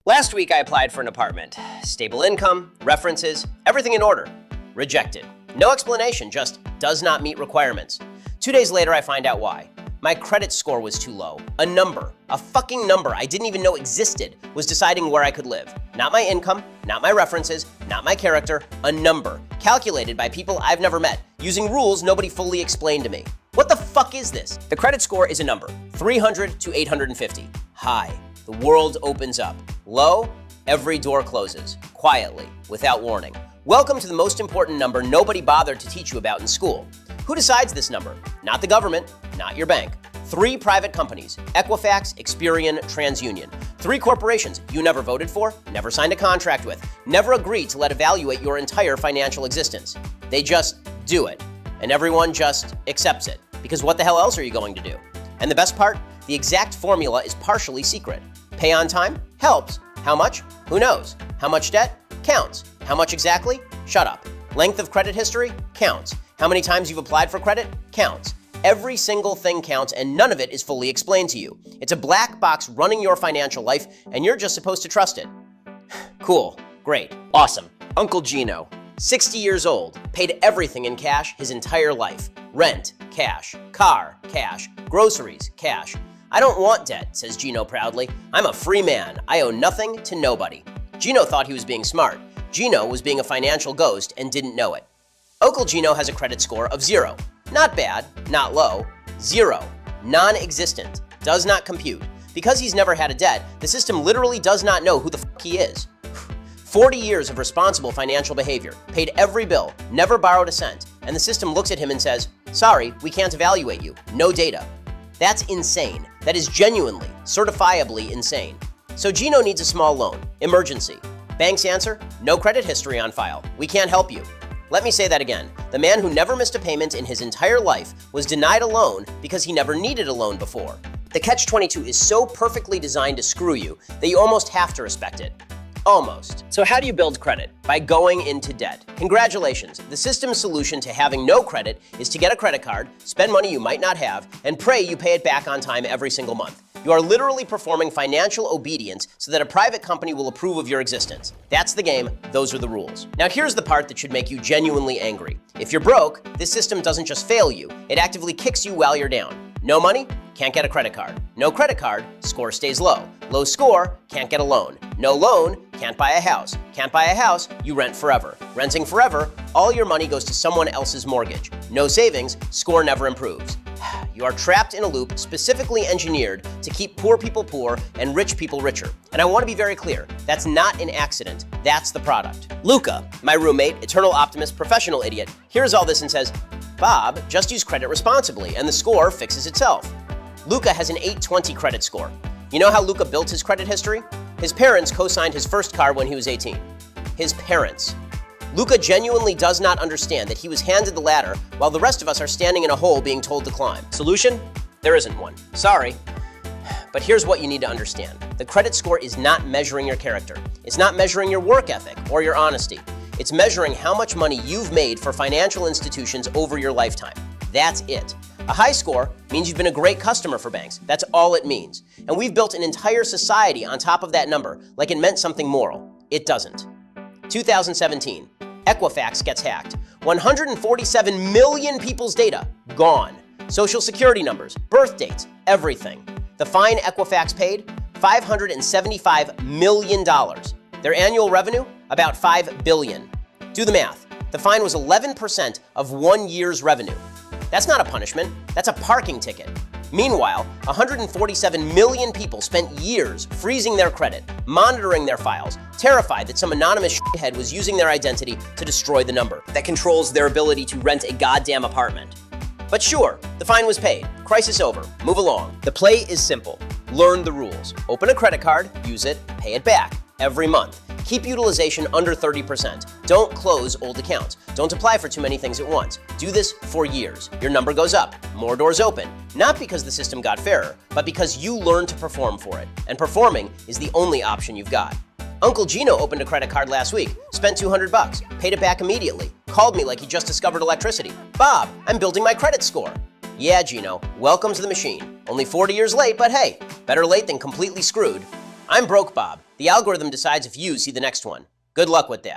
Last week I applied for an apartment. Stable income, references, everything in order. Rejected. No explanation, just does not meet requirements. 2 days later I find out why. My credit score was too low. A number, a fucking number I didn't even know existed, was deciding where I could live. Not my income, not my references, not my character, a number, calculated by people I've never met, using rules nobody fully explained to me. What the fuck is this? The credit score is a number, 300 to 850. High, the world opens up. Low, every door closes, quietly, without warning. Welcome to the most important number nobody bothered to teach you about in school. Who decides this number? Not the government, not your bank. 3 private companies, Equifax, Experian, TransUnion. 3 corporations you never voted for, never signed a contract with, never agreed to let evaluate your entire financial existence. They just do it, and everyone just accepts it, because what the hell else are you going to do? And the best part? The exact formula is partially secret. Pay on time? Helps. How much? Who knows? How much debt? Counts. How much exactly? Shut up. Length of credit history? Counts. How many times you've applied for credit? Counts. Every single thing counts, and none of it is fully explained to you. It's a black box running your financial life, and you're just supposed to trust it. Cool. Great. Awesome. Uncle Gino, 60 years old, paid everything in cash his entire life. Rent, cash. Car, cash. Groceries, cash. I don't want debt, says Gino proudly. I'm a free man. I owe nothing to nobody. Gino thought he was being smart. Gino was being a financial ghost and didn't know it. Uncle Gino has a credit score of 0. Not bad, not low. 0. Non-existent. Does not compute. Because he's never had a debt, the system literally does not know who the fuck he is. 40 years of responsible financial behavior, paid every bill, never borrowed a cent, and the system looks at him and says, sorry, we can't evaluate you. No data. That's insane. That is genuinely, certifiably insane. So Gino needs a small loan. Emergency. Bank's answer? No credit history on file. We can't help you. Let me say that again. The man who never missed a payment in his entire life was denied a loan because he never needed a loan before. The catch-22 is so perfectly designed to screw you that you almost have to respect it. Almost. So how do you build credit? By going into debt. Congratulations. The system's solution to having no credit is to get a credit card, spend money you might not have, and pray you pay it back on time every single month. You are literally performing financial obedience so that a private company will approve of your existence. That's the game. Those are the rules. Now here's the part that should make you genuinely angry. If you're broke, this system doesn't just fail you, it actively kicks you while you're down. No money? Can't get a credit card. No credit card? Score stays low. Low score? Can't get a loan. No loan? Can't buy a house. Can't buy a house? You rent forever. Renting forever? All your money goes to someone else's mortgage. No savings? Score never improves. You are trapped in a loop specifically engineered to keep poor people poor and rich people richer. And I want to be very clear, that's not an accident, that's the product. Luca, my roommate, eternal optimist, professional idiot, hears all this and says, Bob, just use credit responsibly and the score fixes itself. Luca has an 820 credit score. You know how Luca built his credit history? His parents co-signed his first car when he was 18. His parents. Luca genuinely does not understand that he was handed the ladder while the rest of us are standing in a hole being told to climb. Solution? There isn't one. Sorry. But here's what you need to understand. The credit score is not measuring your character. It's not measuring your work ethic or your honesty. It's measuring how much money you've made for financial institutions over your lifetime. That's it. A high score means you've been a great customer for banks. That's all it means. And we've built an entire society on top of that number, like it meant something moral. It doesn't. 2017. Equifax gets hacked. 147 million people's data gone. Social security numbers, birth dates, everything. The fine Equifax paid? $575 million. Their annual revenue? About $5 billion. Do the math. The fine was 11% of 1 year's revenue. That's not a punishment, that's a parking ticket. Meanwhile, 147 million people spent years freezing their credit, monitoring their files, terrified that some anonymous shithead was using their identity to destroy the number that controls their ability to rent a goddamn apartment. But sure, the fine was paid. Crisis over. Move along. The play is simple. Learn the rules. Open a credit card, use it, pay it back every month. Keep utilization under 30%. Don't close old accounts. Don't apply for too many things at once. Do this for years. Your number goes up. More doors open. Not because the system got fairer, but because you learned to perform for it. And performing is the only option you've got. Uncle Gino opened a credit card last week, spent $200, paid it back immediately, called me like he just discovered electricity. Bob, I'm building my credit score. Yeah, Gino, welcome to the machine. Only 40 years late, but hey, better late than completely screwed. I'm broke Bob. The algorithm decides if you see the next one. Good luck with that.